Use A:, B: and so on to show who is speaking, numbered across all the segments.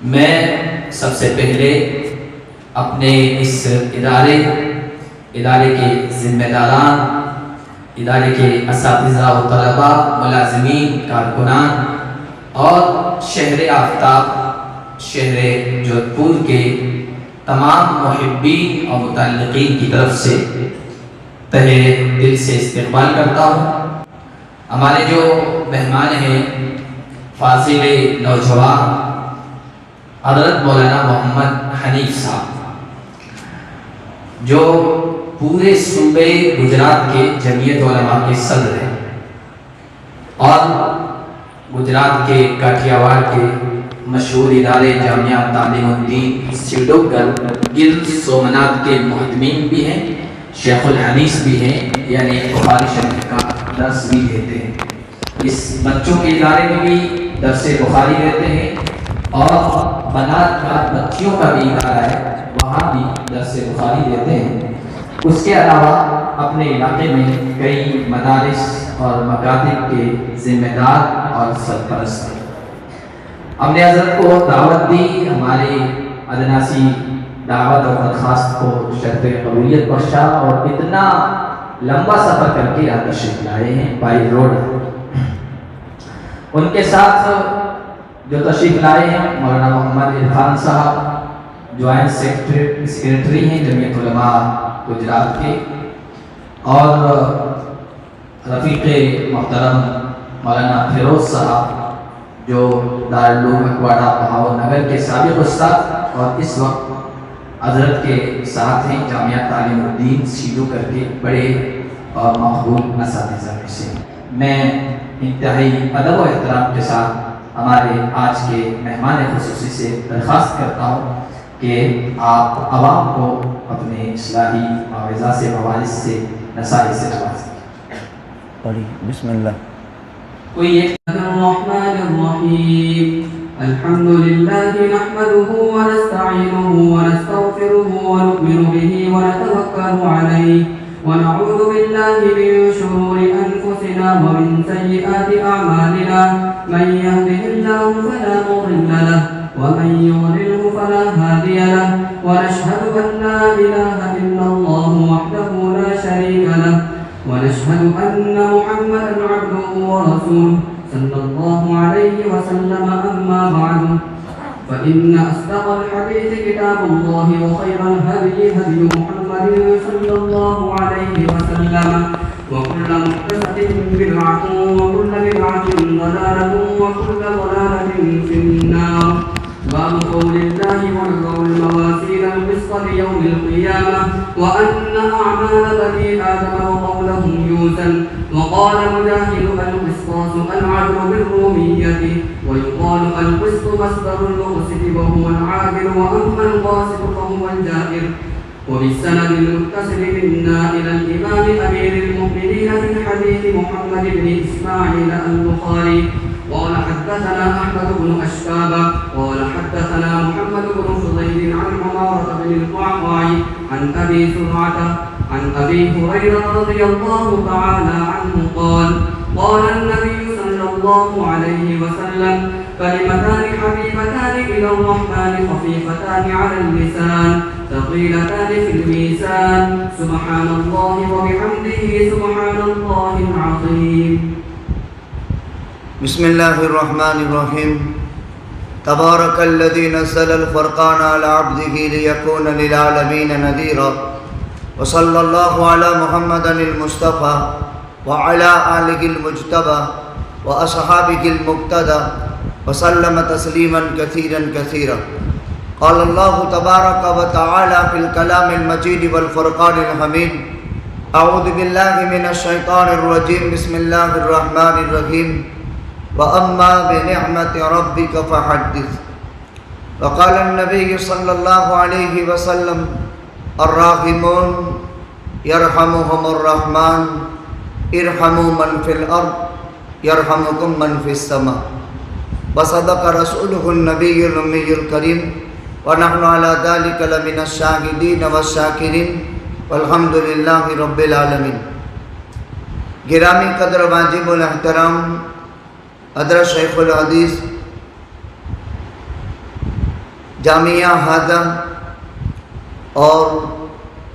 A: میں سب سے پہلے اپنے اس ادارے کے ذمہ داران، ادارے کے اساتذہ و طلباء، ملازمین، کارکنان اور شہر آفتاب شہر جودھپور کے تمام محبین اور متعلقین کی طرف سے تہہ دل سے استقبال کرتا ہوں۔ ہمارے جو مہمان ہیں فاضل نوجوان حضرت مولانا محمد حنیف صاحب، جو پورے صوبے گجرات کے جمعیت علماء کے صدر ہیں اور گجرات کے کاٹھیا واڑ کے مشہور ادارے جامعہ تعلیم الدین سیڈوگر گرد سومنات کے مہتمین بھی ہیں، شیخ الحدیث بھی ہیں، یعنی بخاری شریف کا درس بھی دیتے ہیں۔ اس بچوں کے ادارے میں بھی درس بخاری دیتے ہیں اور بنات کا بچیوں کا بھی ادارہ ہے، وہاں بھی درس بخاری دیتے ہیں۔ اس کے علاوہ اپنے علاقے میں کئی مدارس اور مکاتب کے ذمہ دار اور سرپرست ہیں۔ ہم نے حضرت کو دعوت دی، ہماری ادنا سی دعوت اور درخواست کو شرط قبولیت بخشا اور اتنا لمبا سفر کر کے آپ تشریف لائے ہیں بائی روڈ۔ ان کے ساتھ جو تشریف لائے ہیں مولانا محمد عرفان صاحب، جوائنٹ سیکریٹری ہیں جمعیت علماء گجرات کے، اور رفیق محترم مولانا فیروز صاحب جو دارالعلوم اکواڑہ بہاول نگر کے سابق استاد اور اس وقت حضرت کے ساتھ ہیں، جامعہ تعلیم الدین سیدو کر کے بڑے اور مقبول اساتذہ میں سے۔ میں انتہائی ادب و احترام کے ساتھ ہمارے آج کے مہمان خصوصی سے درخواست کرتا ہوں کہ آپ عوام کو اپنے اصلاحی مواعظ سے، مواعظ سے، نصائح سے نوازیں۔
B: بسم اللہ۔
A: کوئی ایک
C: الرحمن الرحیم الحمد للہ نحمده ونستعینه ونستغفره ونؤمن به ونتوکل علیہ ونعوذ باللہ من شرور انفسنا ومن سیئات اعمالنا من يهده الله فلا مضل له ومن يضلل فلا هادي له ونشهد ان لا اله الا الله وحده لا شريك له ونشهد ان محمدا عبده ورسوله صلى الله عليه وسلم أما بعد فإن أصدق الحديث كتاب الله وخير الهدي هدي محمد صلى الله عليه وسلم وكل محدثة بدعة وكل بدعة ضلالة وكل ضلالة في النار باب قول الله ونضع الموازين القسط ليوم القيامة وأن أعمال بني آدم وقولهم يوزن وقال مجاهد القسطاس العدل بالرومية ويقال القسط مصدر المقسط وهو العادل وأما القاسط فهو الجائر وبالسند المتصل منا إلى الإمام أمير المؤمنين في الحديث محمد بن إسماعيل البخاري قال حدثنا أحمد بن أشكاب قال حدثنا محمد بن فضيل عن عمارة بن القعقاع عن أبي سرعة عن أبي هريرة رضي الله تعالى عنه قال قال النبي صلى الله عليه وسلم كلمتان حبيبتان إلى الرحمن خفيفتان على اللسان ثقيلتان في الميزان سبحان الله وبحمده سبحان الله العظيم
B: بسم اللہ الرحمن الرحیم تبارک الذی نزل الفرقان على عبده ليكون للعالمین نذیرا وصلی اللہ علی محمد المصطفى وعلى آلہ المجتبى واصحابہ المقتدى وسلم تسلیما کثیرا کثیرا قال اللہ تبارک وتعالی فی الکلام المجید والفرقان الحمید اعوذ باللہ من الشیطان الرجیم بسم اللہ الرحمن الرحیم وَأَمَّا بِنِعْمَةِ رَبِّكَ فَحَدِّثْ وقال النبي صلى الله عليه وسلم الراحمون يرحمهم الرحمن ارحموا من في الأرض يرحمكم من في السماء وصدق رسوله النبي الأمي الكريم ونحن على ذلك لمن الشاهدين والشاكرين والحمد لله رب العالمين۔ گرامی قدر واجب الاحترام حضرت شیخ الحدیث جامعہ ہادہ اور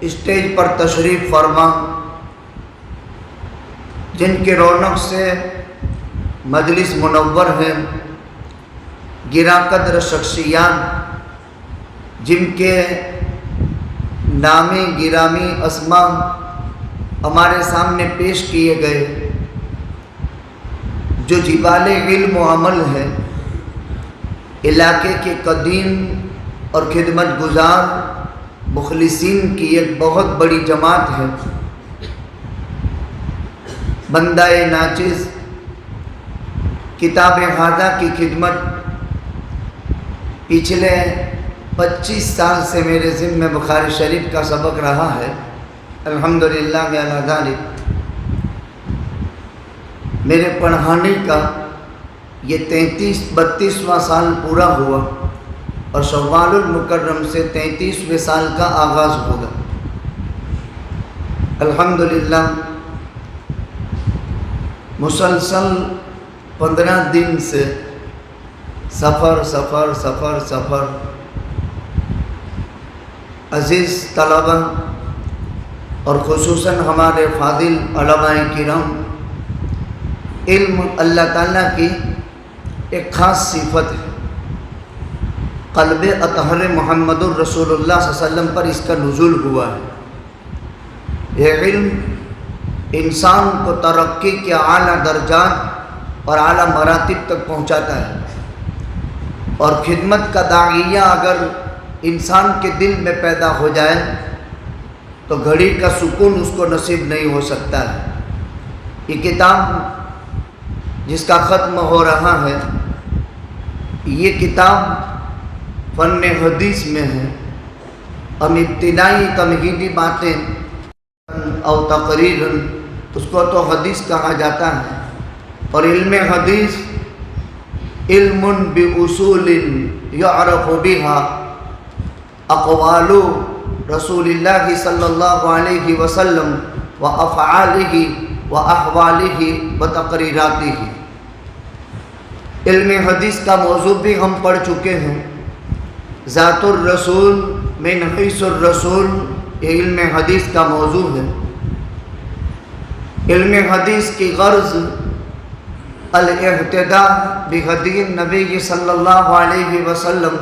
B: اسٹیج پر تشریف فرما، جن کی رونق سے مجلس منور ہے، گراں قدر شخصیات جن کے نامی گرامی اسماء ہمارے سامنے پیش کیے گئے، جو جبال علم و عمل ہے، علاقے کے قدیم اور خدمت گزار مخلصین کی ایک بہت بڑی جماعت ہے۔ بندہ ناچز کتاب ہادہ کی خدمت پچھلے 25 سال سے میرے ذمہ بخاری شریف کا سبق رہا ہے، الحمدللہ علی ذالک۔ میرے پڑھانے کا یہ 32واں سال پورا ہوا اور شوال المکرم سے 33ویں سال کا آغاز ہوگا، الحمدللہ۔ مسلسل 15 دن سے سفر سفر سفر سفر، عزیز طلبہ اور خصوصاً ہمارے فاضل علماء کرام، علم اللہ تعالیٰ کی ایک خاص صفت ہے، قلب اطہر محمد الرسول اللہ صلی اللہ علیہ وسلم پر اس کا نزول ہوا ہے۔ یہ علم انسان کو ترقی کے اعلیٰ درجات اور اعلیٰ مراتب تک پہنچاتا ہے، اور خدمت کا داعیہ اگر انسان کے دل میں پیدا ہو جائے تو گھڑی کا سکون اس کو نصیب نہیں ہو سکتا ہے۔ یہ کتاب جس کا ختم ہو رہا ہے، یہ کتاب فن حدیث میں ہے۔ ہم ابتدائی تمہیدی باتیں او تقریراً اس کو تو حدیث کہا جاتا ہے، اور علم حدیث علم باصول یعرف بها اقوال رسول اللہ صلی اللہ علیہ وسلم وافعالہ واحوالہ وتقریراتہ۔ علم حدیث کا موضوع بھی ہم پڑھ چکے ہیں، ذات الرسول من حیث الرسول، یہ علم حدیث کا موضوع ہے۔ علم حدیث کی غرض الاہتداء بہدی النبی صلی اللہ علیہ وسلم،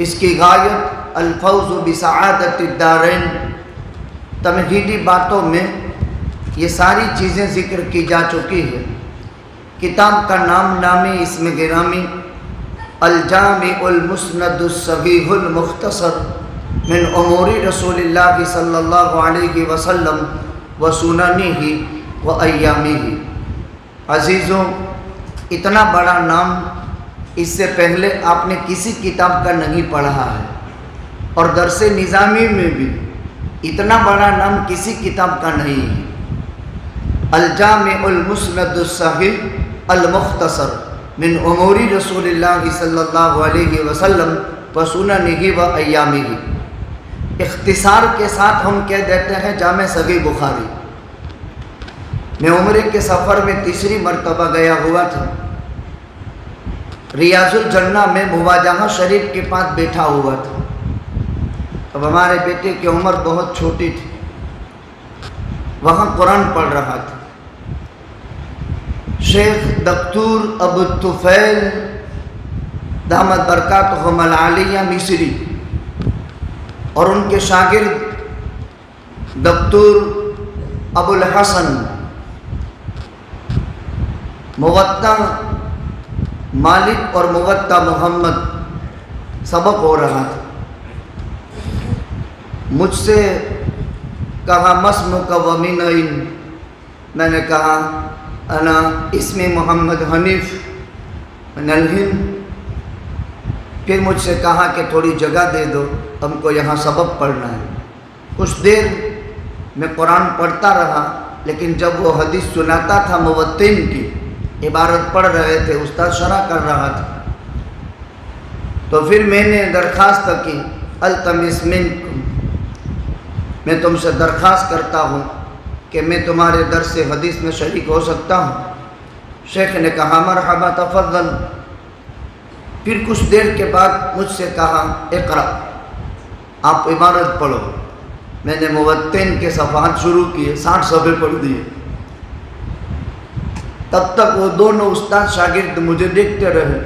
B: اس کی غایت الفوز بسعادت الدارین۔ تمہیدی باتوں میں یہ ساری چیزیں ذکر کی جا چکی ہے۔ کتاب کا نام نامی اسم گرامی الجامع المسند الصحیح المختصر من امور رسول اللہ صلی اللہ علیہ وسلم وسننہ وایامہ۔ عزیزوں، اتنا بڑا نام اس سے پہلے آپ نے کسی کتاب کا نہیں پڑھا ہے، اور درس نظامی میں بھی اتنا بڑا نام کسی کتاب کا نہیں ہے۔ الجامع المسند الصحیح المختصر من امور رسول اللہ صلی اللہ علیہ وسلم وسننہ وایامہ۔ اختصار کے ساتھ ہم کہہ دیتے ہیں جامع صحیح بخاری۔ میں عمرے کے سفر میں 3ری مرتبہ گیا ہوا تھا، ریاض الجنہ میں مواجہہ شریف کے پاس بیٹھا ہوا تھا۔ اب ہمارے بیٹے کی عمر بہت چھوٹی تھی، وہاں قرآن پڑھ رہا تھا۔ شیخ دکتور ابو الطفیل دامت برکاتہم العالیہ مصری اور ان کے شاگرد دکتور ابو الحسن موطا مالک اور موطا محمد سبق ہو رہا تھا۔ مجھ سے کہا مسمک ومن این، میں نے کہا انا اسمی محمد حنیف من الہند۔ پھر مجھ سے کہا کہ تھوڑی جگہ دے دو، ہم کو یہاں سبق پڑھنا ہے۔ کچھ دیر میں قرآن پڑھتا رہا، لیکن جب وہ حدیث سناتا تھا موطن کی عبارت پڑھ رہے تھے، استاد شرح کر رہا تھا، تو پھر میں نے درخواست کی التمس منکم، میں تم سے درخواست کرتا ہوں کہ میں تمہارے درس حدیث میں شریک ہو سکتا ہوں؟ شیخ نے کہا مرحبا تفضل۔ پھر کچھ دیر کے بعد مجھ سے کہا اقرا، آپ عبارت پڑھو۔ میں نے موتن کے صفحات شروع کیے، 60 صفحے پڑھ دیے۔ تب تک وہ دونوں استاد شاگرد مجھے دیکھتے رہے۔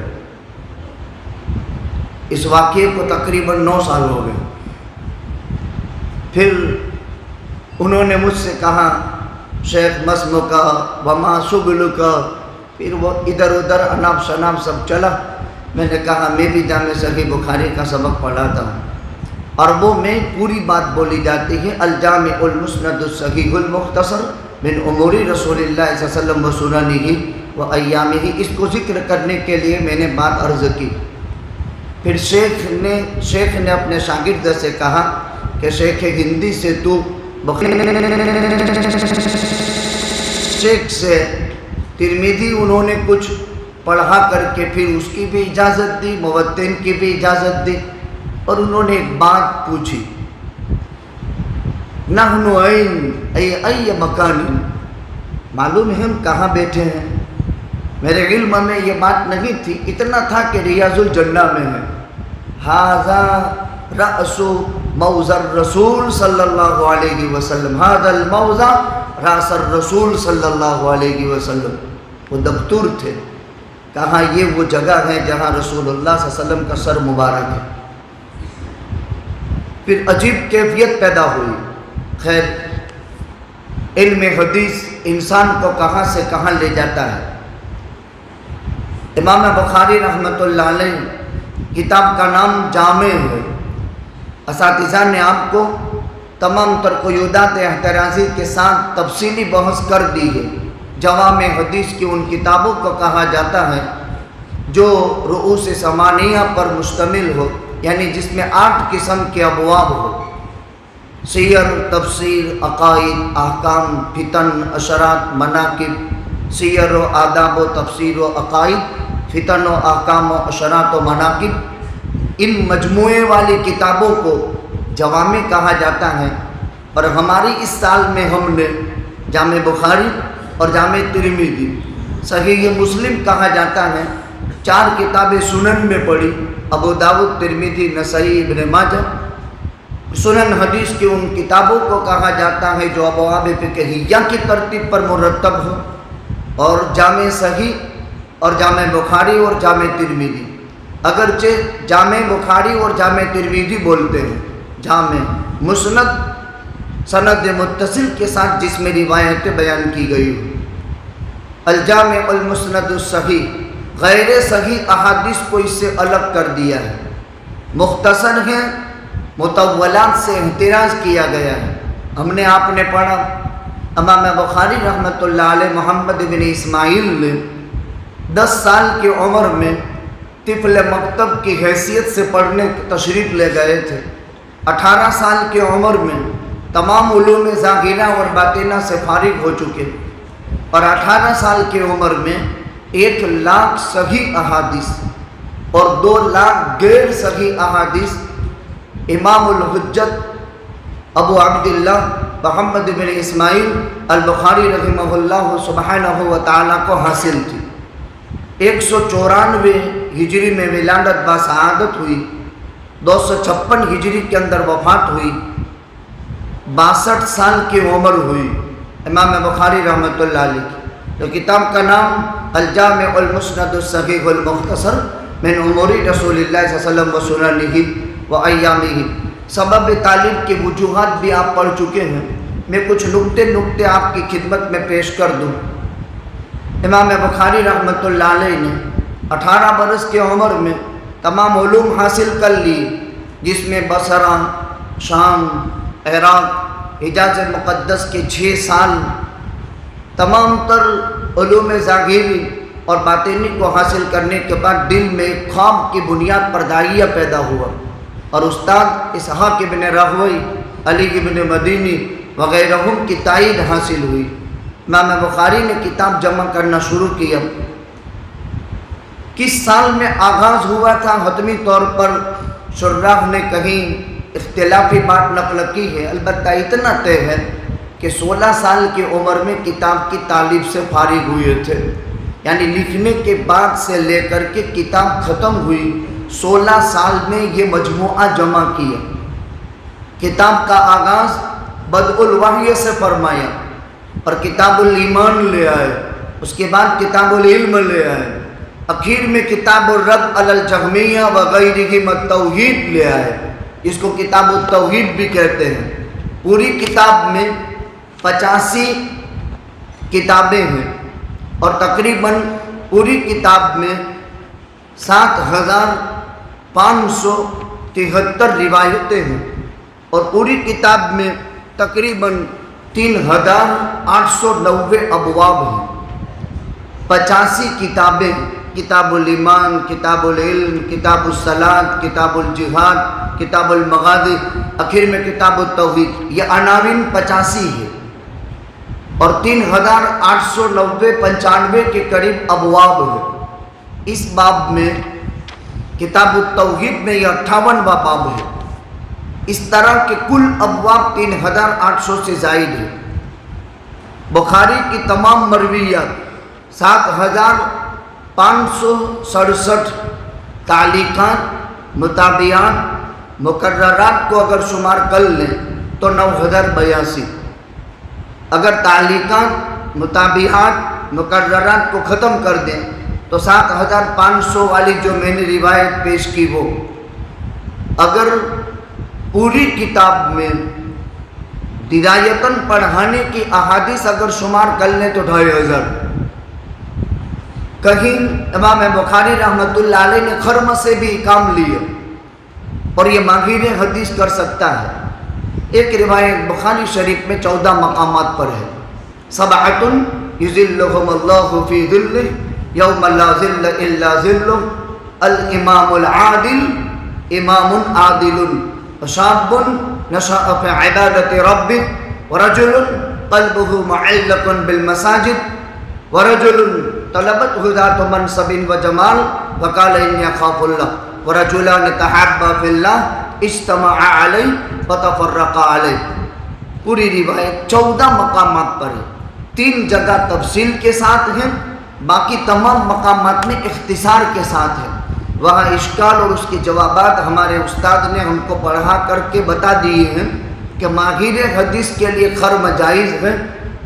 B: اس واقعے کو تقریباً 9 سال ہو گئے۔ پھر انہوں نے مجھ سے کہا شیخ مسمو کا وما شغل کا، پھر وہ ادھر ادھر اناب شناب سب چلا۔ میں نے کہا میں بھی جامع صحیح بخاری کا سبق پڑھاتا ہوں، عربوں میں پوری بات بولی جاتی ہے، الجامع المسند الصحیح المختصر من امور رسول اللہ صلی اللہ علیہ وسلم و سننہ و ایامہ۔ اس کو ذکر کرنے کے لیے میں نے بات عرض کی۔ پھر شیخ نے اپنے شاگرد سے کہا کہ شیخ ہندی سے تو شیخ سے ترمذی انہوں نے کچھ پڑھا کر کے پھر اس کی بھی اجازت دی، موتن کی بھی اجازت دی، اور انہوں نے ایک بات پوچھی، نحن ای مکان، معلوم ہے ہم کہاں بیٹھے ہیں؟ میرے علم میں یہ بات نہیں تھی، اتنا تھا کہ ریاض الجنہ میں ہے۔ ھذا رأس موضع الرسول صلی اللہ علیہ وسلم، ھذا الموضع رأس الرسول صلی اللہ علیہ وسلم۔ وہ دبتور تھے، کہا یہ وہ جگہ ہے جہاں رسول اللہ صلی اللہ علیہ وسلم کا سر مبارک ہے۔ پھر عجیب کیفیت پیدا ہوئی۔ خیر، علم حدیث انسان کو کہاں سے کہاں لے جاتا ہے۔ امام بخاری رحمۃ اللہ علیہ کتاب کا نام جامع ہے۔ اساتذہ نے آپ کو تمام تر قیودات احترازی کے ساتھ تفصیلی بحث کر دی ہے۔ جوامع حدیث کی ان کتابوں کو کہا جاتا ہے جو رؤوس ثمانیہ پر مشتمل ہو، یعنی جس میں 8 قسم کے ابواب ہو، سیر، تفسیر، عقائد، احکام، فتن، اشرات، مناقب، سیر و آداب و تفسیر و عقائد، فتن و احکام و اشرات و مناقب، ان مجموعے والی کتابوں کو جوامع کہا جاتا ہے۔ اور ہماری اس سال میں ہم نے جامع بخاری اور جامع ترمذی، صحیح مسلم کہا جاتا ہے، 4 کتابیں سنن میں پڑھی، ابو داؤد، ترمذی، نسائی، ابن ماجہ۔ سنن حدیث کی ان کتابوں کو کہا جاتا ہے جو ابواب فقہیہ کی ترتیب پر مرتب ہو، اور جامع صحیح اور جامع بخاری اور جامع ترمذی، اگرچہ جامع بخاری اور جامع ترمذی بولتے ہیں، جامع مسند سند متصل کے ساتھ جس میں روایتیں بیان کی گئی ہوں۔ الجامع المسند الصحیح، غیر صحیح احادیث کو اس سے الگ کر دیا ہے، مختصر ہے، مطولات سے احتراز کیا گیا ہے۔ ہم نے آپ نے پڑھا امام بخاری رحمۃ اللہ علیہ محمد بن اسماعیل نے 10 سال کی عمر میں طفل مکتب کی حیثیت سے پڑھنے تشریف لے گئے تھے۔ 18 سال کی عمر میں تمام علوم ظاہرہ اور باطنہ سے فارغ ہو چکے، اور 18 سال کی عمر میں 1 لاکھ صحیح احادیث اور 2 لاکھ غیر صحیح احادیث امام الحجت ابو عبداللہ محمد بن اسماعیل البخاری رحمہ اللہ سبحانہ و تعالیٰ کو حاصل تھی۔ 194 ہجری میں ولادت باسعادت ہوئی، 256 ہجری کے اندر وفات ہوئی، 62 سال کی عمر ہوئی امام بخاری رحمۃ اللہ علیہ کی۔ تو کتاب کا نام الجامع المسند الصحیح المختصر من امور رسول اللہ صلی اللہ علیہ وسلم و سننہ و ایامہ۔ سبب تعلیم کی وجوہات بھی آپ پڑھ چکے ہیں، میں کچھ نکتے آپ کی خدمت میں پیش کر دوں۔ امام بخاری رحمۃ اللہ علیہ نے 18 برس کی عمر میں تمام علوم حاصل کر لی، جس میں بصرہ، شام، عراق، حجاز مقدس کے 6 سال تمام تر علوم ظاہری اور باطنی کو حاصل کرنے کے بعد دل میں ایک خواب کی بنیاد پر داعیہ پیدا ہوا، اور استاد اسحاق ابن راہوی، علی ابن مدینی وغیرہم کی تائید حاصل ہوئی۔ امام بخاری نے کتاب جمع کرنا شروع کیا۔ کس سال میں آغاز ہوا تھا حتمی طور پر شراح نے کہیں اختلافی بات نقل کی ہے، البتہ اتنا طے ہے کہ 16 سال کی عمر میں کتاب کی تالیف سے فارغ ہوئے تھے۔ یعنی لکھنے کے بعد سے لے کر کے کتاب ختم ہوئی 16 سال میں یہ مجموعہ جمع کیا۔ کتاب کا آغاز بدء الوحی سے فرمایا اور کتاب الایمان لے آئے، اس کے بعد کتاب العلم لے آئے، اخیر میں کتاب الرد علی الجہمیہ وغیرہم التوحید لے آئے، اس کو کتاب التوحید بھی کہتے ہیں۔ پوری کتاب میں 85 کتابیں ہیں اور تقریباً پوری کتاب میں 7573 روایتیں ہیں اور پوری کتاب میں تقریباً 3890 ابواب ہیں۔ 85 کتابیں، کتاب الایمان، کتاب العلم، کتاب الصلاۃ، کتاب الجہاد، کتاب المغازی، آخر میں کتاب التوحید، یہ عناوین 85 ہے اور 3890-95 کے قریب ابواب ہے۔ اس باب میں کتاب التوحید میں یہ 58واں باب ہے۔ اس طرح کے کل ابواب 3800 سے زائد ہے۔ بخاری کی تمام مرویات 7567 تعلیقات، متابعات، مقررات کو اگر شمار کر لیں تو 9082۔ اگر تعلیقات، متابعات، مقررات کو ختم کر دیں تو 7500 والی جو میں نے روایت پیش کی وہ، اگر پوری کتاب میں درایتاً پڑھانے کی احادیث اگر شمار کر لیں تو 2500۔ کہیں امام بخاری رحمۃ اللہ علیہ نے خرم سے بھی کام لیا اور یہ ماہر حدیث کر سکتا ہے۔ ایک روایت بخاری شریف میں 14 مقامات پر ہے۔ سبعۃ یظلھم اللہ فی ظلہ یوم لا ظل الا ظلہ، الامام العادل، امام عادل، وشاب نشأ فی عبادۃ ربہ، ورجل قلبہ معلق بالمساجد، ورجل طلبته ذات منصب وجمال وقال انی اخاف اللہ، ورجلان تحابا فی اللہ اجتمعا علیہ فتفرقا علیہ۔ پوری روایت 14 مقامات پر ہے، 3 جگہ تفصیل کے ساتھ ہیں، باقی تمام مقامات میں اختصار کے ساتھ ہیں۔ وہاں اشکال اور اس کے جوابات ہمارے استاد نے ہم کو پڑھا کر کے بتا دیے ہیں کہ ماہر حدیث کے لیے خرم جائز ہے،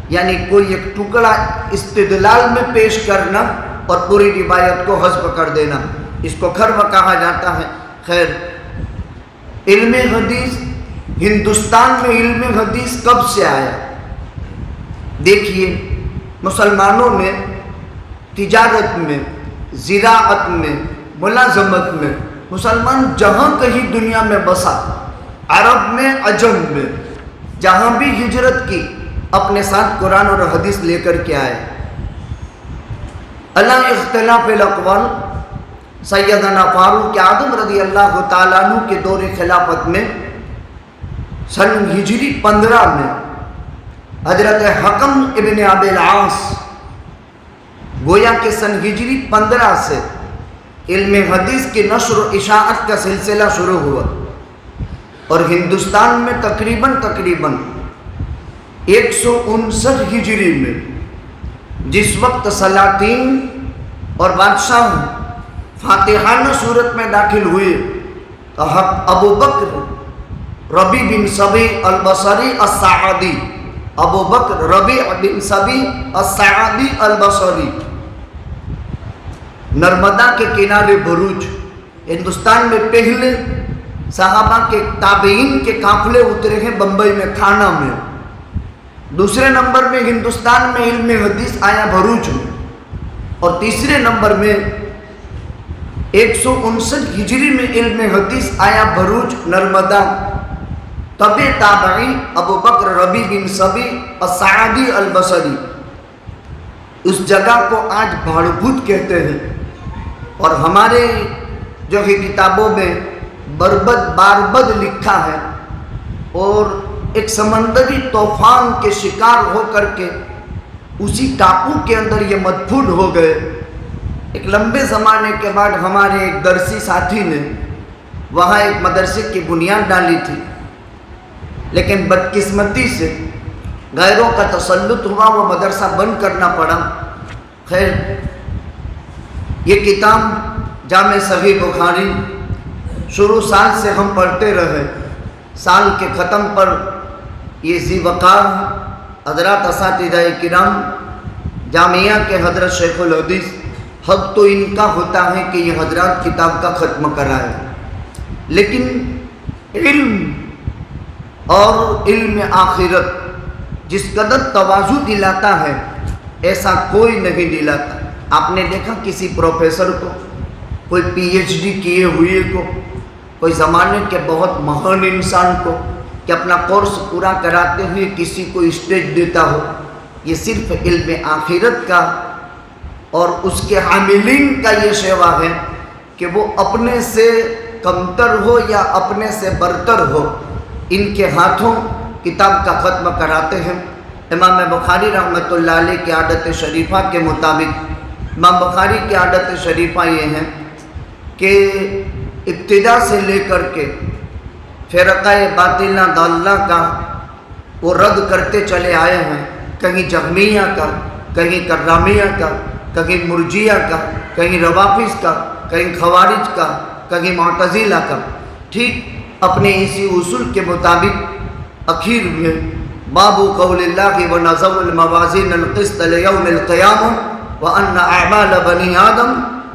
B: یعنی کوئی ایک ٹکڑا استدلال میں پیش کرنا اور پوری روایت کو حذف کر دینا، اس کو خرم کہا جاتا ہے۔ خیر، علم حدیث ہندوستان میں علم حدیث کب سے آیا؟ دیکھیے، مسلمانوں میں تجارت میں، زراعت میں، ملازمت میں، مسلمان جہاں کہیں دنیا میں بسا، عرب میں، عجم میں، جہاں بھی ہجرت کی، اپنے ساتھ قرآن اور حدیث لے کر کے آئے۔ اللہ اختلاف الاقوال، سیدنا فاروق اعظم رضی اللہ تعالیٰ عنہ کے دور خلافت میں سن ہجری 15 میں حضرت حکم ابن ابی العاص، گویا کہ سن ہجری 15 سے علم حدیث کی نشر و اشاعت کا سلسلہ شروع ہوا اور ہندوستان میں تقریباً 159 ہجری میں جس وقت سلاطین اور بادشاہ فاتحانہ صورت میں داخل ہوئے تو ابو بکر ربیع بن صبی البصری السعدی، ابو بکر ربیع بن صبی السعدی البصری، نرمدا کے کنارے بھروچ، ہندوستان میں پہلے صحابہ کے تابعین کے قافلے اترے ہیں بمبئی میں، تھانہ میں۔ دوسرے نمبر میں ہندوستان میں علم حدیث آیا بھروچ میں، اور تیسرے نمبر میں 159 ہجری میں علم حدیث آیا بھروچ، نرمدا۔ طب تابعی ابو بکر ربیع بن صبی السعدی البصری۔ اس جگہ کو آج بھاڑپوت کہتے ہیں اور ہمارے جو ہے کتابوں میں باربد لکھا ہے، اور ایک سمندری طوفان کے شکار ہو کر کے اسی ٹاپو کے اندر یہ مدفون ہو گئے۔ ایک لمبے زمانے کے بعد ہمارے ایک درسی ساتھی نے وہاں ایک مدرسے کی بنیاد ڈالی تھی، لیکن بدقسمتی سے غیروں کا تسلط ہوا، وہ مدرسہ بند کرنا پڑا۔ خیر، یہ کتاب جامع صحیح بخاری شروع سال سے ہم پڑھتے رہے، سال کے ختم پر یہ ذی وقار حضرات اساتذہ کرام جامعہ کے حضرت شیخ الحدیث، حق تو ان کا ہوتا ہے کہ یہ حضرات کتاب کا ختم کرائے، لیکن علم اور علم آخرت جس قدر تواضع دلاتا ہے ایسا کوئی نہیں دلاتا۔ آپ نے دیکھا کسی پروفیسر کو، کوئی پی ایچ ڈی کیے ہوئے کو، کوئی زمانے کے بہت مہان انسان کو کہ اپنا کورس پورا کراتے ہوئے کسی کو اسٹیج دیتا ہو؟ یہ صرف علم آخرت کا اور اس کے حاملین کا یہ شیوا ہے کہ وہ اپنے سے کمتر ہو یا اپنے سے برتر ہو، ان کے ہاتھوں کتاب کا ختم کراتے ہیں۔ امام بخاری رحمۃ اللہ علیہ کی عادت شریفہ کے مطابق، امام بخاری کی عادت شریفہ یہ ہے کہ ابتدا سے لے کر کے فرقہ باطلہ ضالہ کا وہ رد کرتے چلے آئے ہیں، کہیں جہمیہ کا، کہیں کرامیہ کا، کہیں مرجیہ کا، کہیں روافظ کا، کہیں خوارج کا، کہیں معتزلہ کا، ٹھیک اپنے اسی اصول کے مطابق اخیر میں باب قول اللہ ونضع الموازین القسط لیوم القیامہ وان اعمال بنی آدم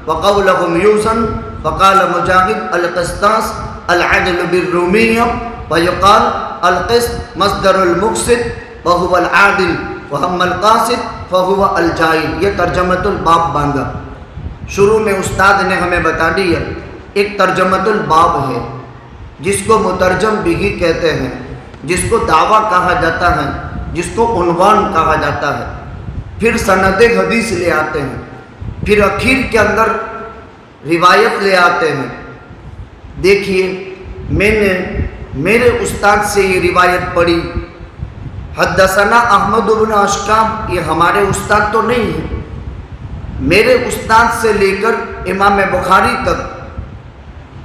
B: وقولهم یوزن، وقال مجاہد القسطاس العدل بالرومیہ، ویقال القسط مصدر المقسط وهو العادل وهم القاسط فهو الجائر۔ یہ ترجمۃ الباب باندھا، شروع میں استاد نے ہمیں بتا دیا ایک ترجمۃ الباب ہے جس کو مترجم بھی کہتے ہیں، جس کو دعویٰ کہا جاتا ہے، جس کو عنوان کہا جاتا ہے، پھر سند حدیث لے آتے ہیں، پھر اخیر کے اندر روایت لے آتے ہیں۔ دیکھیے میں نے میرے استاد سے یہ روایت پڑھی، حدثنا احمد بن اشکام، یہ ہمارے استاد تو نہیں ہیں، میرے استاد سے لے کر امام بخاری تک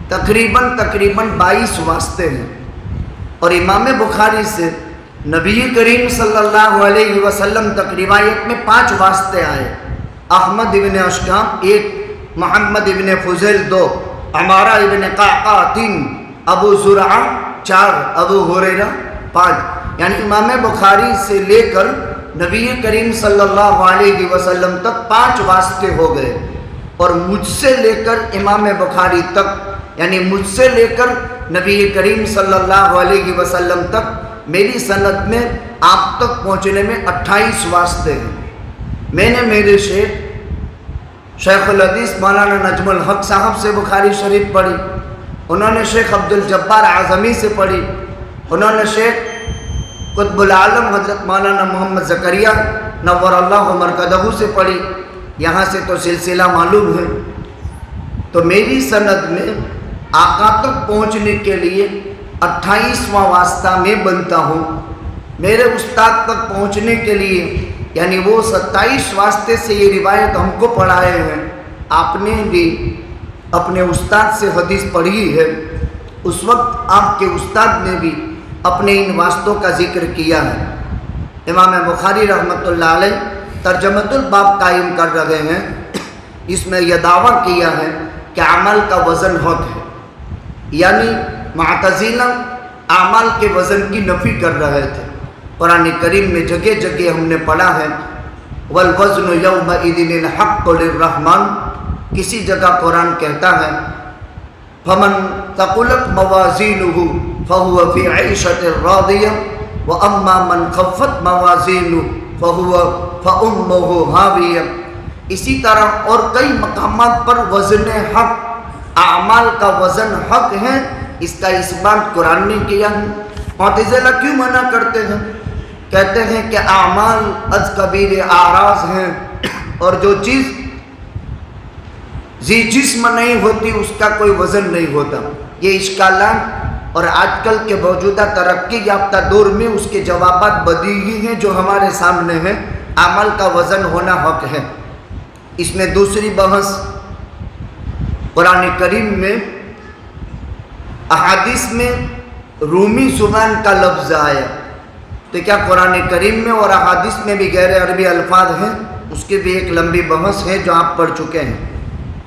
B: تقریباً 22 واسطے ہیں، اور امام بخاری سے نبی کریم صلی اللہ علیہ وسلم تک روایت میں 5 واسطے آئے، احمد ابن اشکام 1، محمد ابن فضیل 2، عمارہ ابن قعقاع 3، ابو زرعہ 4، ابو ہریرہ 5، یعنی امام بخاری سے لے کر نبی کریم صلی اللہ علیہ وسلم تک 5 واسطے ہو گئے، اور مجھ سے لے کر امام بخاری تک، یعنی مجھ سے لے کر نبی کریم صلی اللہ علیہ وسلم تک میری سند میں آپ تک پہنچنے میں 28 واسطے ہیں۔ میں نے میرے شیخ الحدیث مولانا نجم الحق صاحب سے بخاری شریف پڑھی، انہوں نے شیخ عبد الجبار اعظمی سے پڑھی، انہوں نے شیخ قطب العالم حضرت مولانا محمد زکریا نور اللہ مرکزہ سے پڑھی، یہاں سے تو سلسلہ معلوم ہے۔ تو میری سند میں آقا تک پہنچنے کے لیے 28واں واسطہ میں بنتا ہوں، میرے استاد تک پہنچنے کے لیے یعنی وہ 27 واسطے سے یہ روایت ہم کو پڑھائے ہیں۔ آپ نے بھی اپنے استاد سے حدیث پڑھی ہے، اس وقت آپ کے استاد نے بھی اپنے ان واسطوں کا ذکر کیا ہے۔ امام بخاری رحمۃ اللہ علیہ ترجمۃ الباب قائم کر رہے ہیں، اس میں یہ دعویٰ کیا ہے کہ عمل کا وزن حق ہے، یعنی معتزلہ اعمال کے وزن کی نفی کر رہے تھے۔ قرآن کریم میں جگہ جگہ ہم نے پڑھا ہے والوزن یومئذ الحق للرحمن، کسی جگہ قرآن کہتا ہے فمن ثقلت موازینہ فهو فی عیشۃ راضیہ واما من خفت موازینہ فامہ ہاویہ۔ اسی طرح اور کئی مقامات پر وزن حق، اعمال کا وزن حق ہے، اس کا اس بات قرآن نے کیا ہے۔ معتزلہ کیوں منع کرتے ہیں؟ کہتے ہیں کہ اعمال از کبیر اعراض ہیں، اور جو چیز ذی جسم نہیں ہوتی اس کا کوئی وزن نہیں ہوتا۔ یہ اشکالات اور آج کل کے موجودہ ترقی یافتہ دور میں اس کے جوابات بدیہی ہیں جو ہمارے سامنے ہیں۔ عمل کا وزن ہونا حق ہے۔ اس میں دوسری بحث، قرآن کریم میں احادیث میں رومی زبان کا لفظ آیا، تو کیا قرآن کریم میں اور احادیث میں بھی غیر عربی الفاظ ہیں؟ اس کی بھی ایک لمبی بحث ہے جو آپ پڑھ چکے ہیں۔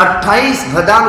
B: 28,000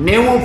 B: 90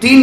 B: 3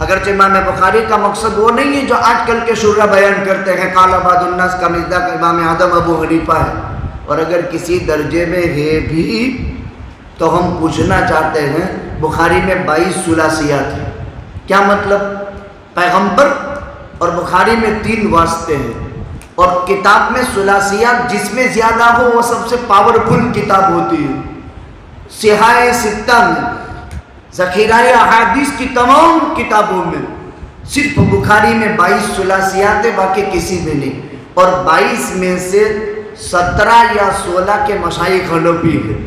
B: اگرچہ امام بخاری کا مقصد وہ نہیں ہے جو آج کل کے شعراء بیان کرتے ہیں قال بعض الناس کا مصداق امام اعظم ابو حنیفہ ہے، اور اگر کسی درجے میں ہے بھی تو ہم پوچھنا چاہتے ہیں بخاری میں 22 ثلاثیات ہیں، کیا مطلب؟ پیغمبر اور بخاری میں 3 واسطے ہیں، اور کتاب میں ثلاثیات جس میں زیادہ ہو وہ سب سے پاورفل کتاب ہوتی ہے۔ صحاح ستہ میں، ذخیرہ احادیث کی تمام کتابوں میں صرف بخاری میں 22 ثلاثیات ہیں، باقی کسی میں نہیں، اور 22 میں سے 17 یا 16 کے مشائخ حنفی ہیں۔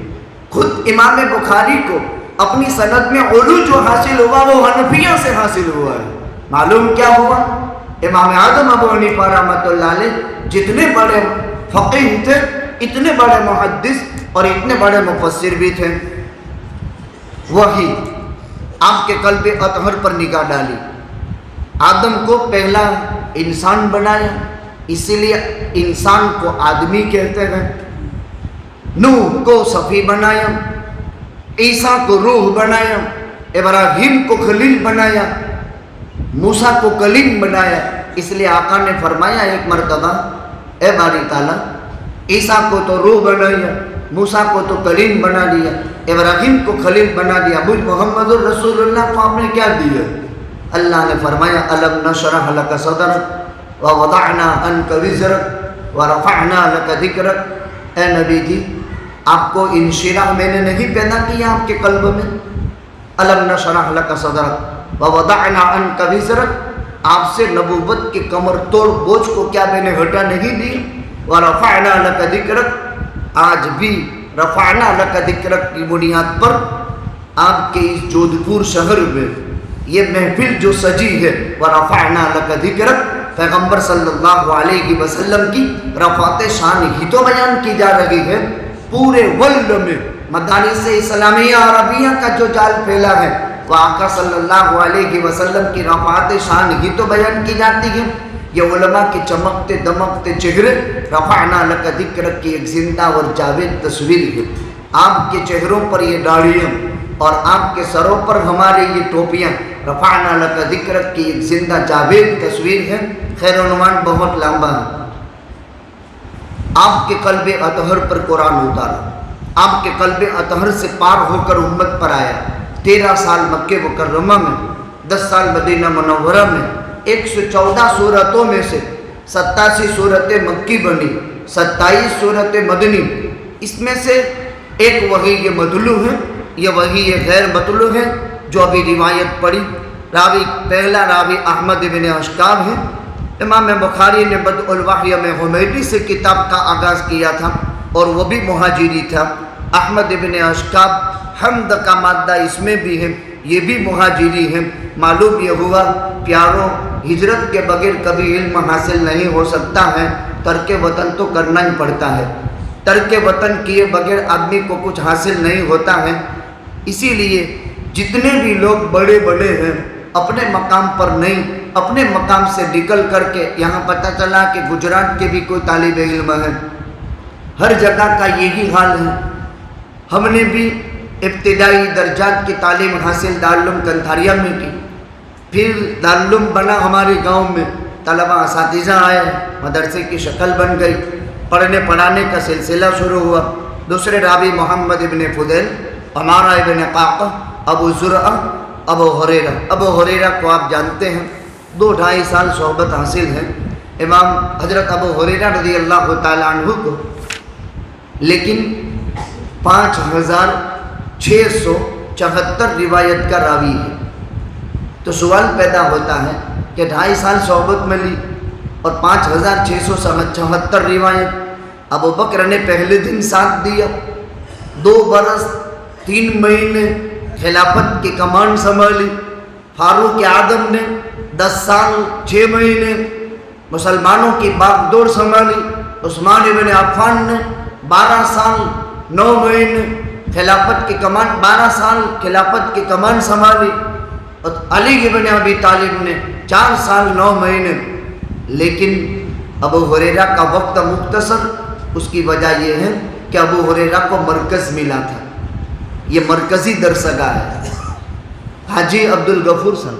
B: خود امام بخاری کو اپنی سند میں علو جو حاصل ہوا وہ حنفیہ سے حاصل ہوا ہے۔ معلوم کیا ہوا؟ امام اعظم ابو حنیفہ رحمۃ اللہ علیہ جتنے بڑے فقیہ تھے، اتنے بڑے محدث اور اتنے بڑے مفسر بھی تھے۔ وہی آپ کے قلب اطہر پر نگاہ ڈالی، آدم کو پہلا انسان بنایا، اسی لیے انسان کو آدمی کہتے ہیں، نوح کو صفی بنایا، عیسیٰ کو روح بنایا، ابراہیم کو خلیل بنایا، موسیٰ کو کلیم بنایا۔ اس لیے آقا نے فرمایا ایک مرتبہ، اے باری تعالیٰ عیسیٰ کو تو روح بنایا، موسیٰ کو تو کلیم بنا دیا، ابراہیم کو خلیل بنا دیا، مجھ محمد الرسول اللہ کو آپ نے کیا دیا؟ اللہ نے فرمایا الم نشرح لک صدرک ووضعنا عنک وزرک ورفعنا لک ذکرک۔ اے نبی جی آپ کو انشراح میں نے نہیں پیدا کیا آپ کے قلب میں؟ الم نشرح لک صدرک ووضعنا عنک وزرک، آپ سے نبوت کی کمر توڑ بوجھ کو کیا میں نے ہٹا نہیں دی؟ ورفعنا لک ذکرک، آج بھی رفعنا لک ذکرک کی بنیاد پر آپ کے اس جودھ پور شہر میں یہ محفل جو سجی ہے، ورفعنا لک ذکرک، پیغمبر صلی اللہ علیہ وسلم کی رفعت شان ہی تو بیان کی جا رہی ہے۔ پورے ورلڈ میں مدارس اسلامیہ عربیہ کا جو جال پھیلا ہے وہ آقا صلی اللہ علیہ وسلم کی رفعت شان ہی تو بیان کی جاتی ہے۔ یہ علماء کے چمکتے دمکتے چہرے رفعنا لک ذکرک کی ایک زندہ اور جاوید تصویر ہے۔ آپ کے چہروں پر یہ داڑھیاں اور آپ کے سروں پر ہمارے یہ ٹوپیاں رفعنا لک ذکرک کی ایک زندہ جاوید تصویر ہے۔ خیر عنوان بہت لمبا ہے۔ آپ کے قلب اطہر پر قرآن اتارا، آپ کے قلب اطہر سے پار ہو کر امت پر آیا۔ 13 سال مکہ مکرمہ میں، 10 سال مدینہ منورہ میں، 114 سورتوں میں سے 87 سورتیں مکی بنی، 27 سورتیں مدنی۔ اس میں سے ایک وحی یہ مدلو ہے، یہ وحی یہ غیر مطلوع ہے جو ابھی روایت پڑھی۔ راوی پہلا راوی احمد بن اشکاب ہے۔ امام بخاری نے بدء الوحی میں حمیدی سے کتاب کا آغاز کیا تھا اور وہ بھی مہاجری تھا۔ احمد بن اشکاب حمد کا مادہ اس میں بھی ہے، یہ بھی مہاجری ہے۔ معلوم یہ ہوا پیاروں ہجرت کے بغیر کبھی علم حاصل نہیں ہو سکتا ہے، ترک وطن تو کرنا ہی پڑتا ہے۔ ترک وطن کیے بغیر آدمی کو کچھ حاصل نہیں ہوتا ہے۔ اسی لیے جتنے بھی لوگ بڑے بڑے ہیں اپنے مقام پر نہیں، اپنے مقام سے نکل کر کے یہاں پتہ چلا کہ گجرات کے بھی کوئی طالب علم ہے، ہر جگہ کا یہی حال ہے۔ ہم نے بھی ابتدائی درجات کی تعلیم حاصل دارالعلوم کنتھاریا میں کی، پھر دارالعلوم بنا ہمارے گاؤں میں، طلبہ اساتذہ آئے، مدرسے کی شکل بن گئی، پڑھنے پڑھانے کا سلسلہ شروع ہوا۔ دوسرے راوی محمد ابن فضیل، عمارہ ابن قعقہ، ابو زرعہ، ابو ہریرہ کو آپ جانتے ہیں، 2-2.5 سال صحبت حاصل ہے امام حضرت ابو ہریرہ رضی اللہ تعالیٰ عنہ کو، لیکن 5674 روایت کا راوی ہے۔ تو سوال پیدا ہوتا ہے کہ 2.5 سال صحبت میں لی اور 5674 روایت۔ ابو بکر نے پہلے دن ساتھ دیا، 2 برس 3 مہینے خلافت کی کمان سنبھالی۔ فاروق اعظم نے 10 سال 6 مہینے مسلمانوں کی باغ دوڑ سنبھالی۔ عثمان ابن عفان نے 12 سال 9 مہینے خلافت کی کمان 12 سال خلافت کی کمان سنبھالی، اور علی ابن ابی طالب نے 4 سال 9 مہینے۔ لیکن ابو ہریرہ کا وقت مختصر، اس کی وجہ یہ ہے کہ ابو ہریرہ کو مرکز ملا تھا، یہ مرکزی درسگاہ ہے۔ حاجی عبدالغفور صاحب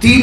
B: 3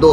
B: 2,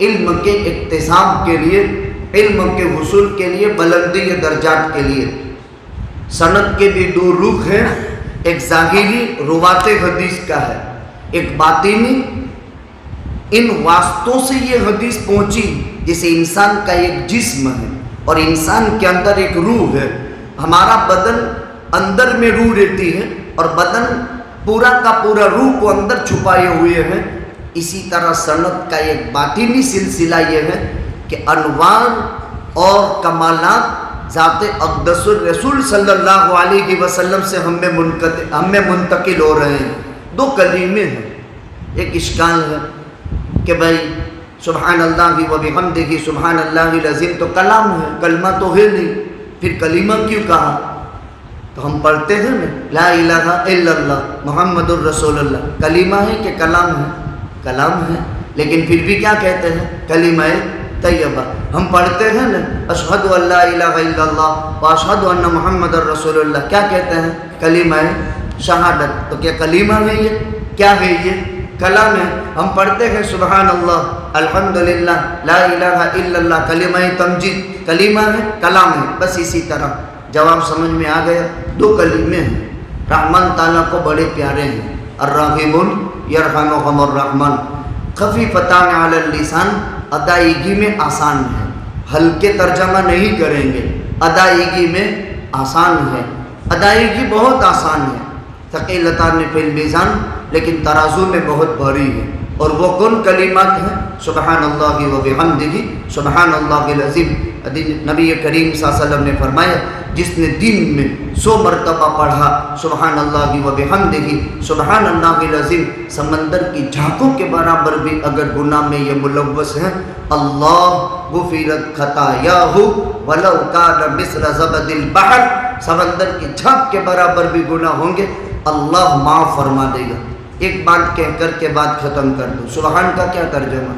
B: علم کے اکتساب کے لیے، علم کے حصول کے لیے، بلندی درجات کے لیے۔ سند کے بھی دو رخ ہیں، ایک ظاہری روات حدیث کا ہے، ایک باطنی۔ ان واسطوں سے یہ حدیث پہنچی، جیسے انسان کا ایک جسم ہے اور انسان کے اندر ایک روح ہے۔ ہمارا بدن اندر میں روح رہتی ہے اور بدن پورا کا پورا روح کو اندر چھپائے ہوئے ہیں۔ اسی طرح سند کا ایک باطنی سلسلہ یہ ہے کہ انوار اور کمالات ذات اقدس الرسول صلی اللہ علیہ وسلم سے ہم میں منتقل ہو رہے ہیں۔ دو کلمے ہیں، ایک اشکال ہے کہ بھائی سبحان اللہ و بحمدہ سبحان اللہ العظیم تو کلام ہے، کلمہ تو ہے نہیں، پھر کلمہ کیوں کہا؟ تو ہم پڑھتے ہیں نا لا الہ الا اللہ محمد الرسول اللہ، کلمہ ہے کہ کلام ہے؟ کلام ہے، لیکن پھر بھی کیا کہتے ہیں؟ کلمہ طیبہ۔ ہم پڑھتے ہیں نا اشہد ان لا الہ الا اللہ و اشہد ان محمد الرسول اللہ، کیا کہتے ہیں؟ کلمہ شہادت۔ تو کیا کلمہ ہے یہ؟ کیا ہے یہ؟ کلام ہے۔ ہم پڑھتے ہیں سبحان اللہ الحمدللہ لا الہ الا اللہ، کلمہ تمجید، کلمہ ہے، کلام ہے۔ بس اسی طرح جواب سمجھ میں آ گیا، دو کلمے ہیں، رحمان تعالیٰ کو بڑے پیارے ہیں، الراحمون یرحمہم الرحمن، خفیفتان علی اللسان، ادائیگی میں آسان ہے، ہلکے ترجمہ نہیں کریں گے، ادائیگی میں آسان ہے، ادائیگی بہت آسان ہے، ثقیلتان فی المیزان، لیکن ترازو میں بہت بھاری ہے۔ اور وہ کون کلمات ہیں؟ سبحان اللہ و بحمدہ سبحان اللہ العظیم۔ نبی کریم صلی اللہ علیہ وسلم نے فرمایا جس نے دن میں 100 مرتبہ پڑھا سبحان اللہ و بحمدہ سبحان اللہ العظیم، سمندر کی جھاگوں کے برابر بھی اگر گناہ میں یہ ملوث ہیں، اللہ غفرت خطایاہ ولو کان مثل زبد البحر، سمندر کی جھاگ کے برابر بھی گناہ ہوں گے، اللہ معاف فرما دے گا۔ ایک بات کہہ کر کے بات ختم کر دوں، سبحان کا کیا ترجمہ؟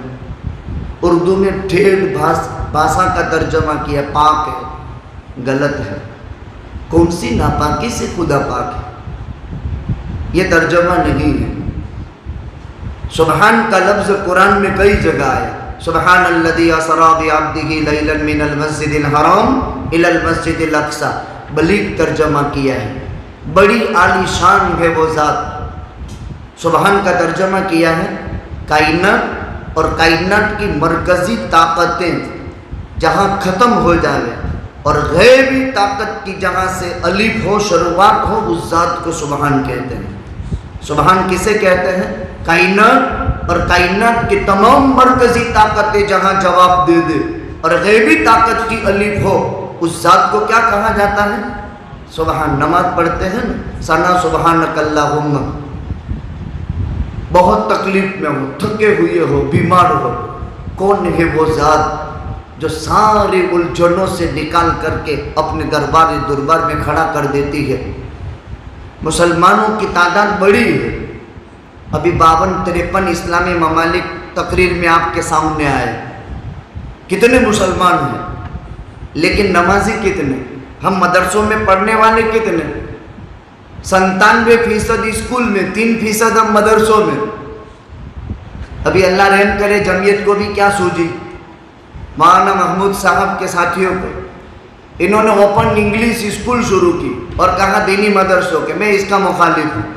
B: اردو میں ٹھیڑ بھاشا کا ترجمہ کیا پاک ہے، غلط ہے۔ کون سی ناپاکی سے خدا پاک ہے؟ یہ ترجمہ نہیں ہے۔ سبحان کا لفظ قرآن میں کئی جگہ ہے، سبحان الذی اسری بعبدہ لیلا من المسجد الحرام الی المسجد الاقصی، بلیغ ترجمہ کیا ہے، بڑی عالی شان ہے وہ ذات۔ سبحان کا ترجمہ کیا ہے کائنات اور کائنات کی مرکزی طاقتیں جہاں ختم ہو جائے اور غیبی طاقت کی جہاں سے الف ہو، شروعات ہو، اس ذات کو سبحان کہتے ہیں۔ سبحان کسے کہتے ہیں؟ کائنات اور کائنات کی تمام مرکزی طاقتیں جہاں جواب دے دے اور غیبی طاقت کی الف ہو، اس ذات کو کیا کہا جاتا ہے؟ سبحان۔ نماز پڑھتے ہیں نا ثنا سبحانک اللہم، بہت تکلیف میں ہو، تھکے ہوئے ہو، بیمار ہو، کون ہے وہ ذات جو سارے الجھنوں سے نکال کر کے اپنے دربار میں کھڑا کر دیتی ہے؟ مسلمانوں کی تعداد بڑی ہے، ابھی 52-53 اسلامی ممالک تقریر میں آپ کے سامنے آئے، کتنے مسلمان ہیں، لیکن نمازی کتنے؟ ہم مدرسوں میں پڑھنے والے کتنے؟ 97% اسکول میں، 3% ہم مدرسوں میں۔ ابھی اللہ رحم کرے جمعیت کو بھی کیا سوجی، مولانا محمود صاحب کے ساتھیوں کو، انہوں نے اوپن انگلش اسکول شروع کی اور کہا دینی مدرسوں کے، میں اس کا مخالف ہوں۔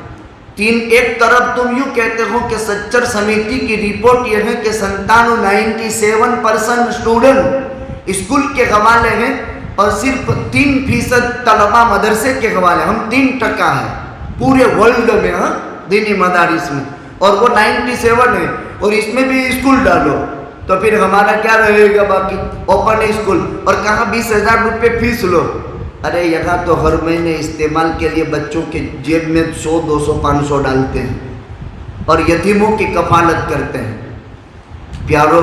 B: ایک طرف تم یوں کہتے ہو کہ سچر سمیتی کی رپورٹ یہ ہے کہ 97% اسٹوڈنٹ اسکول کے حوالے ہیں اور صرف 3% طلبہ مدرسے کے حوالے، ہم 3% ہیں پورے ورلڈ میں، ہاں دینی مدارس میں، اور وہ 97 ہے، اور اس میں بھی اسکول ڈالو تو پھر ہمارا کیا رہے گا باقی؟ اوپن اسکول، اور کہاں 20,000 روپے فیس لو۔ ارے یہاں تو ہر مہینے استعمال کے لیے بچوں کے جیب میں 100 200 500 ڈالتے ہیں اور یتیموں کی کفالت کرتے ہیں۔ پیارو،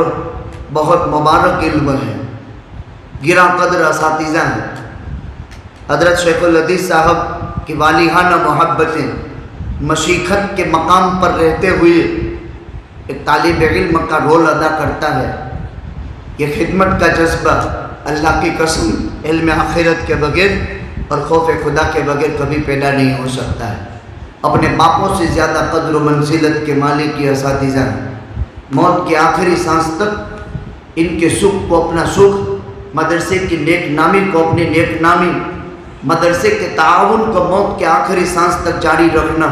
B: بہت مبارک علم ہے، گراں قدر اساتذہ ہیں۔ حضرت شیخ الحدیث صاحب کی والہانہ محبتیں، مشیخت کے مقام پر رہتے ہوئے ایک طالب علم کا رول ادا کرتا ہے۔ یہ خدمت کا جذبہ اللہ کی قسم علم آخرت کے بغیر اور خوف خدا کے بغیر کبھی پیدا نہیں ہو سکتا ہے۔ اپنے باپوں سے زیادہ قدر و منزلت کے مالک یہ اساتذہ ہیں، موت کی آخری سانس تک ان کے سکھ کو اپنا سکھ، مدرسے کی نیک نامی کو اپنی نیک نامی، مدرسے کے تعاون کو موت کے آخری سانس تک جاری رکھنا،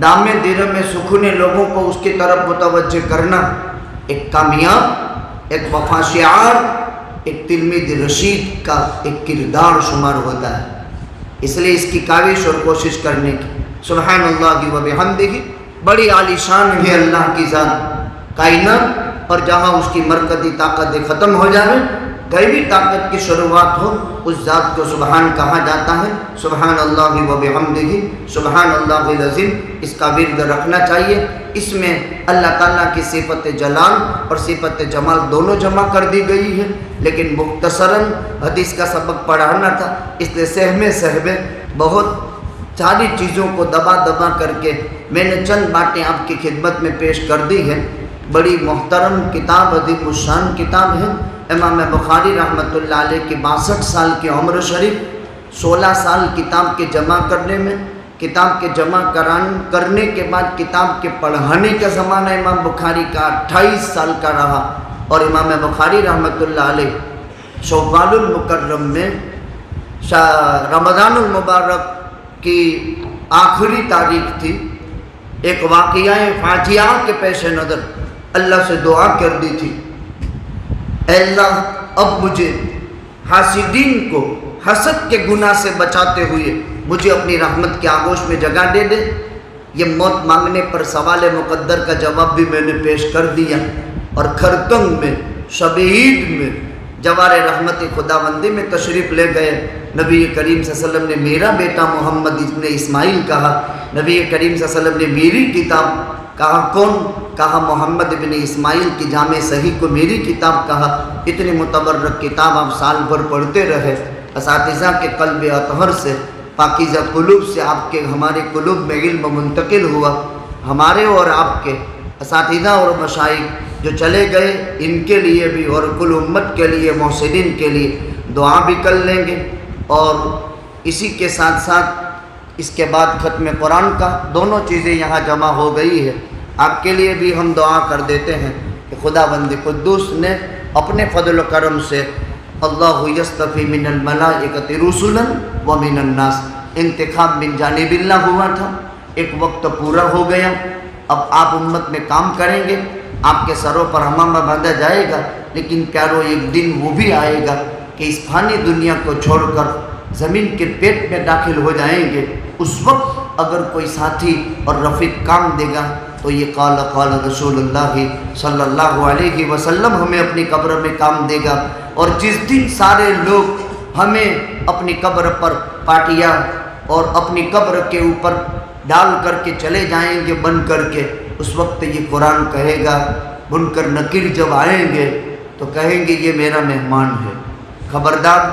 B: دامے دیرے میں سکھنے لوگوں کو اس کی طرف متوجہ کرنا، ایک کامیاب، ایک وفا شعار، ایک تلمید رشید کا ایک کردار شمار ہوتا ہے۔ اس لیے اس کی کاوش اور کوشش کرنے کی۔ سبحان اللہ و بحمدہ، بڑی عالی شان ہے اللہ کی ذات کائنات، اور جہاں اس کی مرکزی طاقت ختم ہو جائے، غیبی طاقت کی شروعات ہو، اس ذات کو سبحان کہا جاتا ہے۔ سبحان اللہ و بحمدہ، سبحان اللہ العظیم، اس کا ورد رکھنا چاہیے۔ اس میں اللہ تعالیٰ کی صفت جلال اور صفت جمال دونوں جمع کر دی گئی ہے، لیکن مختصراً حدیث کا سبق پڑھانا تھا، اس لیے سہمے بہت ساری چیزوں کو دبا دبا کر کے میں نے چند باتیں آپ کی خدمت میں پیش کر دی ہیں۔ بڑی محترم کتاب، عظیم الشان کتاب ہے۔ امام بخاری رحمۃ اللہ علیہ کی 62 سال کی عمر شریف، 16 سال کتاب کے جمع کرنے میں، کتاب کے جمع کرنے کے بعد کتاب کے پڑھانے کا زمانہ امام بخاری کا 28 سال کا رہا، اور امام بخاری رحمۃ اللہ علیہ شوال المکرم میں رمضان المبارک کی آخری تاریخ تھی، ایک واقعہ فاجعہ کے پیش نظر اللہ سے دعا کر دی تھی، اے اللہ اب مجھے حاسدین کو حسد کے گناہ سے بچاتے ہوئے مجھے اپنی رحمت کے آغوش میں جگہ دے دے۔ یہ موت مانگنے پر سوال مقدر کا جواب بھی میں نے پیش کر دیا، اور کھرکنگ میں شب عید میں جوار رحمت خداوندی میں تشریف لے گئے۔ نبی کریم صلی اللہ علیہ وسلم نے میرا بیٹا محمد ابن اسماعیل کہا، نبی کریم صلی اللہ علیہ وسلم نے میری کتاب کہا، کون کہا؟ محمد ابن اسماعیل کی جامع صحیح کو میری کتاب کہا۔ اتنی متبرک کتاب آپ سال بھر پڑھتے رہے، اساتذہ کے قلب اطہر سے، پاکیزہ قلوب سے آپ کے ہمارے قلوب میں علم منتقل ہوا۔ ہمارے اور آپ کے اساتذہ اور مشائخ جو چلے گئے، ان کے لیے بھی اور کل امت کے لیے، محسنین کے لیے دعا بھی کر لیں گے۔ اور اسی کے ساتھ ساتھ اس کے بعد ختم قرآن کا، دونوں چیزیں یہاں جمع ہو گئی ہے۔ آپ کے لیے بھی ہم دعا کر دیتے ہیں کہ خداوند قدوس نے اپنے فضل و کرم سے اللہ یصطفی من الملائکۃ رسلا ومن الناس، انتخاب من جانب اللہ ہوا تھا، ایک وقت پورا ہو گیا۔ اب آپ امت میں کام کریں گے، آپ کے سروں پر امامہ باندھا جائے گا، لیکن پیارو ایک دن وہ بھی آئے گا کہ اس فانی دنیا کو چھوڑ کر زمین کے پیٹ میں داخل ہو جائیں گے۔ اس وقت اگر کوئی ساتھی اور رفیق کام دے گا تو یہ قال رسول اللہ صلی اللہ علیہ وسلم ہمیں اپنی قبر میں کام دے گا۔ اور جس دن سارے لوگ ہمیں اپنی قبر پر پاٹیا اور اپنی قبر کے اوپر ڈال کر کے چلے جائیں گے بن کر کے، اس وقت یہ قرآن کہے گا، منکر نکیر جب آئیں گے تو کہیں گے یہ میرا مہمان ہے، خبردار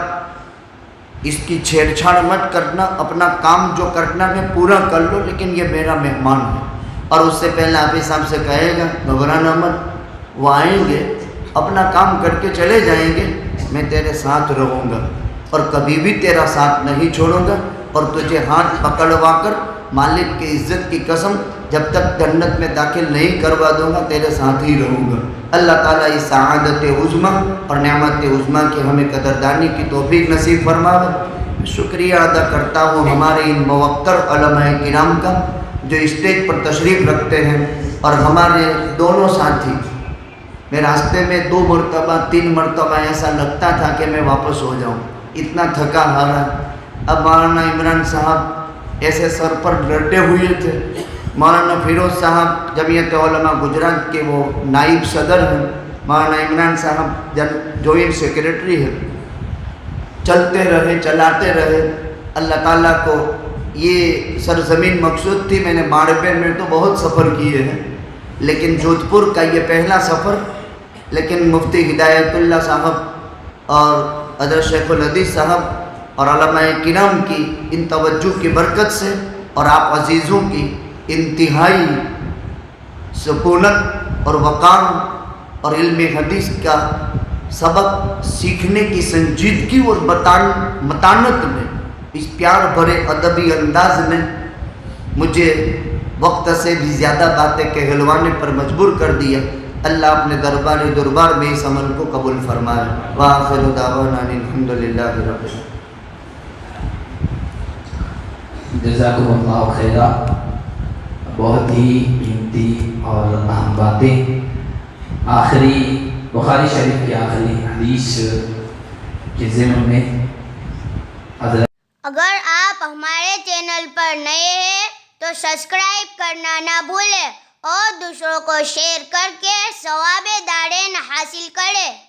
B: اس کی چھیڑ چھاڑ مت کرنا، اپنا کام جو کرنا ہے پورا کر لو، لیکن یہ میرا مہمان ہے۔ اور اس سے پہلے حافظ صاحب سے کہے گا گھبرانا مت، وہ آئیں گے اپنا کام کر کے چلے جائیں گے، میں تیرے ساتھ رہوں گا اور کبھی بھی تیرا ساتھ نہیں چھوڑوں گا، اور تجھے ہاتھ پکڑوا کر مالک کی عزت کی قسم جب تک جنت میں داخل نہیں کروا دوں گا تیرے ساتھ ہی رہوں گا۔ اللہ تعالیٰ اس سعادت عظمیٰ اور نعمت عظمیٰ کی ہمیں قدردانی کی توفیق نصیب فرماوے۔ شکریہ ادا کرتا ہوں ہمارے ان موقر علماء کرام کا جو اسٹیج پر تشریف رکھتے ہیں، اور ہمارے دونوں ساتھی، میں راستے میں 2 مرتبہ 3 مرتبہ ایسا لگتا تھا کہ میں واپس ہو جاؤں، اتنا تھکا ہارا۔ اب مولانا عمران صاحب ایسے سر پر لٹے ہوئے تھے، مولانا فیروز صاحب جمعیت علماء گجرات کے وہ نائب صدر ہیں، مولانا عمران صاحب جوائنٹ سیکریٹری ہیں، چلتے رہے چلاتے رہے۔ اللہ تعالیٰ کو یہ سرزمین مقصود تھی۔ میں نے باڑمیر میں تو بہت سفر کیے ہیں، لیکن جودھ پور کا یہ پہلا سفر، لیکن مفتی ہدایت اللہ صاحب اور حضرت شیخ الحدیث صاحب اور علماء کرام کی ان توجہ کی برکت سے اور آپ عزیزوں کی انتہائی سکونت اور وقار اور علم حدیث کا سبق سیکھنے کی سنجیدگی اور متانت میں، اس پیار بھرے ادبی انداز میں مجھے وقت سے بھی زیادہ باتیں کہلوانے پر مجبور کر دیا۔ اللہ اپنے دربار میں اس عمل کو قبول فرمائے. وآخر دعوانا الحمدللہ رب العالمین.
A: جزاکم اللہ خیرہ. بہت ہی قیمتی اور اہم باتیں. آخری بخاری شریف کی آخری حدیث کے ضمن میں حضرت
D: اگر آپ ہمارے چینل پر نئے ہیں تو سبسکرائب کرنا نہ بھولیں اور دوسروں کو شیئر کر کے ثواب دارین حاصل کریں.